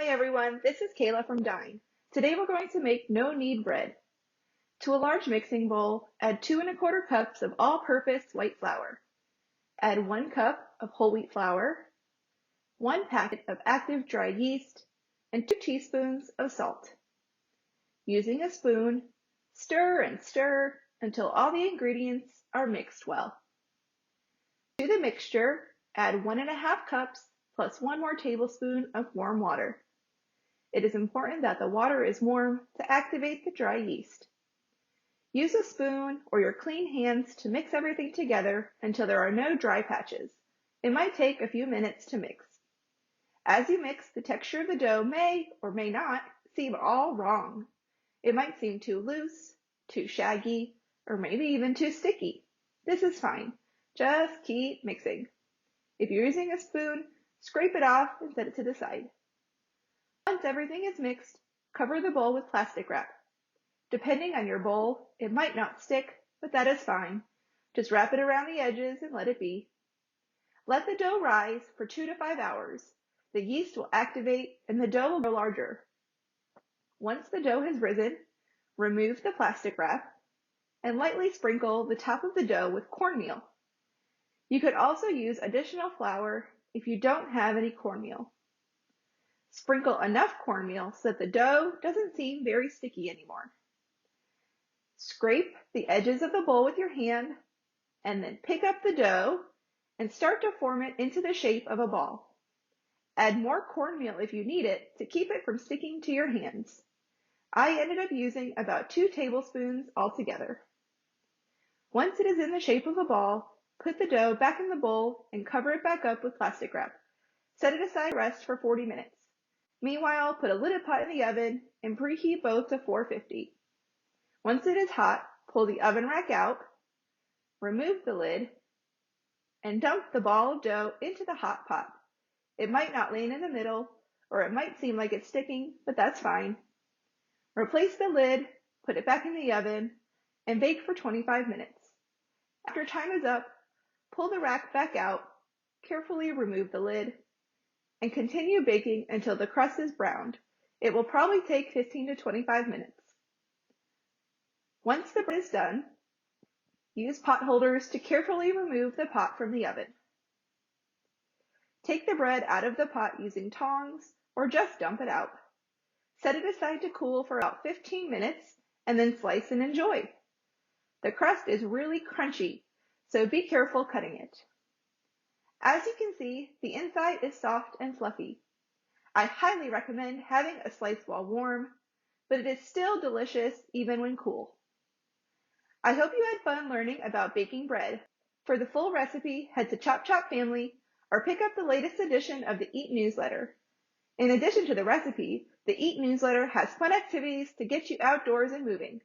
everyone, this is Kayla from Dine. Today we're going to make no-knead bread. To a large mixing bowl, add 2 1/4 cups of all-purpose white flour. Add 1 cup of whole wheat flour, 1 packet of active dry yeast, and 2 teaspoons of salt. Using a spoon, stir and stir until all the ingredients are mixed well. To the mixture, add 1 1/2 cups plus 1 more tablespoon of warm water. It is important that the water is warm to activate the dry yeast. Use a spoon or your clean hands to mix everything together until there are no dry patches. It might take a few minutes to mix. As you mix, the texture of the dough may or may not seem all wrong. It might seem too loose, too shaggy, or maybe even too sticky. This is fine. Just keep mixing. If you're using a spoon, scrape it off and set it to the side. Once everything is mixed, cover the bowl with plastic wrap. Depending on your bowl, it might not stick, but that is fine. Just wrap it around the edges and let it be. Let the dough rise for 2 to 5 hours. The yeast will activate and the dough will grow larger. Once the dough has risen, remove the plastic wrap and lightly sprinkle the top of the dough with cornmeal. You could also use additional flour if you don't have any cornmeal. Sprinkle enough cornmeal so that the dough doesn't seem very sticky anymore. Scrape the edges of the bowl with your hand and then pick up the dough and start to form it into the shape of a ball. Add more cornmeal if you need it to keep it from sticking to your hands. I ended up using about 2 tablespoons altogether. Once it is in the shape of a ball, put the dough back in the bowl and cover it back up with plastic wrap. Set it aside to rest for 40 minutes. Meanwhile, put a lidded pot in the oven and preheat both to 450. Once it is hot, pull the oven rack out, remove the lid, and dump the ball of dough into the hot pot. It might not land in the middle, or it might seem like it's sticking, but that's fine. Replace the lid, put it back in the oven, and bake for 25 minutes. After time is up, pull the rack back out, carefully remove the lid, and continue baking until the crust is browned. It will probably take 15 to 25 minutes. Once the bread is done, use pot holders to carefully remove the pot from the oven. Take the bread out of the pot using tongs or just dump it out. Set it aside to cool for about 15 minutes and then slice and enjoy. The crust is really crunchy, so be careful cutting it. As you can see, the inside is soft and fluffy. I highly recommend having a slice while warm, but it is still delicious even when cool. I hope you had fun learning about baking bread. For the full recipe, head to Chop Chop Family or pick up the latest edition of the Eat newsletter. In addition to the recipe, the Eat newsletter has fun activities to get you outdoors and moving.